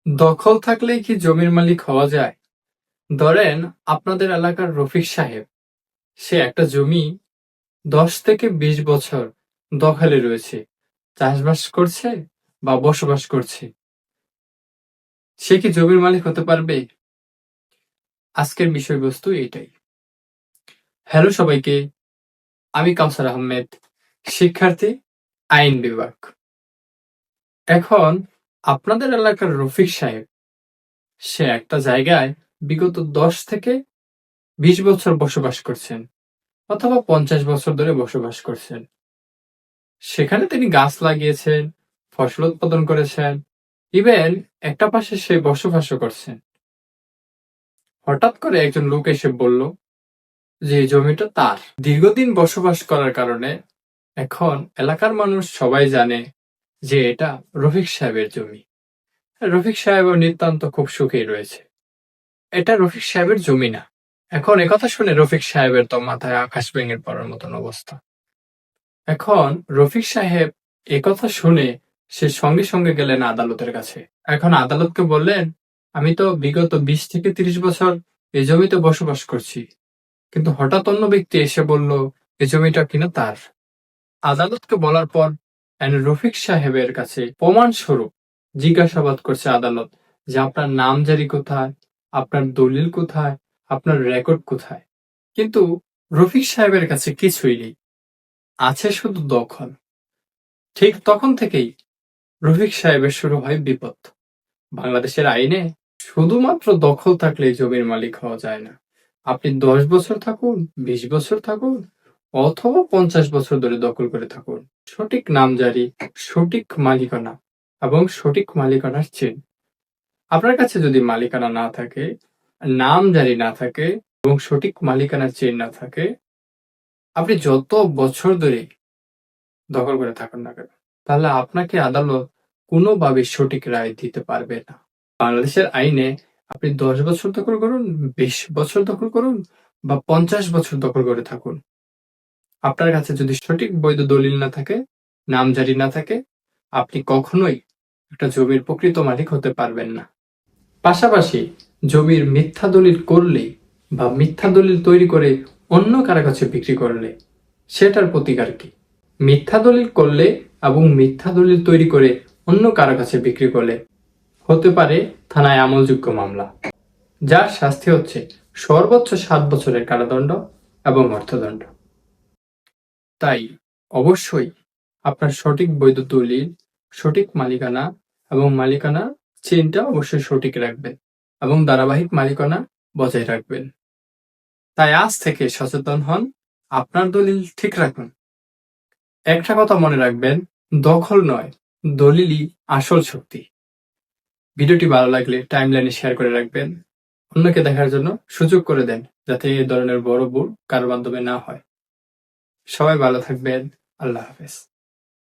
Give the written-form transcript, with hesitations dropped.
দখল থাকলেই কি জমির মালিক হওয়া যায়? ধরেন আপনাদের এলাকার রফিক সাহেব, সে একটা জমি ১০ থেকে ২০ বছর দখলে রয়েছে, চাষবাস করছে বা বসবাস করছে। সে কি জমির মালিক হতে পারবে? আজকের বিষয়বস্তু এটাই। হ্যালো সবাইকে, আমি কাউসার আহমেদ, শিক্ষার্থী, আইন বিভাগ। এখন আপনাদের এলাকার রফিক সাহেব, সে একটা জায়গায় বিগত ১০ থেকে ২০ বছর বসবাস করছেন অথবা ৫০ বছর ধরে বসবাস করছেন। সেখানে তিনি গাছ লাগিয়েছেন, ফসল উৎপাদন করেছেন, ইভেন একটা পাশে সে বসবাসও করছেন। হঠাৎ করে একজন লোক এসে বলল যে এই জমিটা তার। দীর্ঘদিন বসবাস করার কারণে এখন এলাকার মানুষ সবাই জানে যে এটা রফিক সাহেবের জমি। রফিক সাহেবও নিতান্ত খুব সুখেই রয়েছে। এটা রফিক সাহেবের জমি না। এখন একথা শুনে রফিক সাহেবের তো মাথায় আকাশ ভেঙে পড়ার মতন অবস্থা। এখন রফিক সাহেব একথা শুনে সে সঙ্গে সঙ্গে গেলেন আদালতের কাছে। এখন আদালতকে বললেন, আমি তো বিগত ২০ থেকে ৩০ বছর এই জমিতে বসবাস করছি, কিন্তু হঠাৎ অন্য ব্যক্তি এসে বলল এই জমিটা কিনা তার। আদালতকে বলার পর রফিক সাহেবের কাছে প্রমাণ স্বরূপ জিজ্ঞাসাবাদ করছে আদালত যে আপনার নামজারি কোথায়, আপনার দলিল কোথায়, আপনার রেকর্ড কোথায়। কিন্তু রফিক সাহেবের কাছে কিছুই নেই, আছে শুধু দখল। ঠিক তখন থেকেই রফিক সাহেবের শুরু হয় বিপদ। বাংলাদেশের আইনে শুধুমাত্র দখল থাকলেই জমির মালিক হওয়া যায় না। আপনি ১০ বছর থাকুন, ২০ বছর থাকুন অথবা ৫০ বছর ধরে দখল করে থাকুন, সঠিক নামজারি, সঠিক মালিকানা এবং সঠিক মালিকানার চিহ্ন। আপনার কাছে যদি মালিকানা না থাকে, নামজারি না থাকে এবং সঠিক মালিকানার চিহ্ন না থাকে, আপনি যত বছর ধরে দখল করে থাকুন না কেন, তাহলে আপনাকে আদালত কোনোভাবে সঠিক রায় দিতে পারবে না। বাংলাদেশের আইনে আপনি ১০ বছর দখল করুন, ২০ বছর দখল করুন বা ৫০ বছর দখল করে থাকুন, আপনার কাছে যদি সঠিক বৈধ দলিল না থাকে, নামজারি না থাকে, আপনি কখনোই একটা জমির প্রকৃত মালিক হতে পারবেন না। পাশাপাশি জমির মিথ্যা দলিল করলে বা মিথ্যা দলিল তৈরি করে অন্য কারো কাছে বিক্রি করলে সেটার প্রতিকার কি? মিথ্যা দলিল করলে এবং মিথ্যা দলিল তৈরি করে অন্য কারো কাছে বিক্রি করলে হতে পারে থানায় আমলযোগ্য মামলা, যার শাস্তি হচ্ছে সর্বোচ্চ ৭ বছরের কারাদণ্ড এবং অর্থদণ্ড। তাই অবশ্যই আপনার সঠিক বৈধ দলিল, সঠিক মালিকানা এবং মালিকানার চেইনটা অবশ্যই সঠিক রাখবেন এবং ধারাবাহিক মালিকানা বজায় রাখবেন। তাই আজ থেকে সচেতন হন, আপনার দলিল ঠিক রাখুন। একটা কথা মনে রাখবেন, দখল নয়, দলিলই আসল শক্তি। ভিডিওটি ভালো লাগলে টাইমলাইনে শেয়ার করে রাখবেন, অন্যকে দেখার জন্য সুযোগ করে দেন, যাতে এই ধরনের বড় ভুল কারোর মাধ্যমে না হয়। সবাই ভালো থাকবেন। আল্লাহ হাফেজ।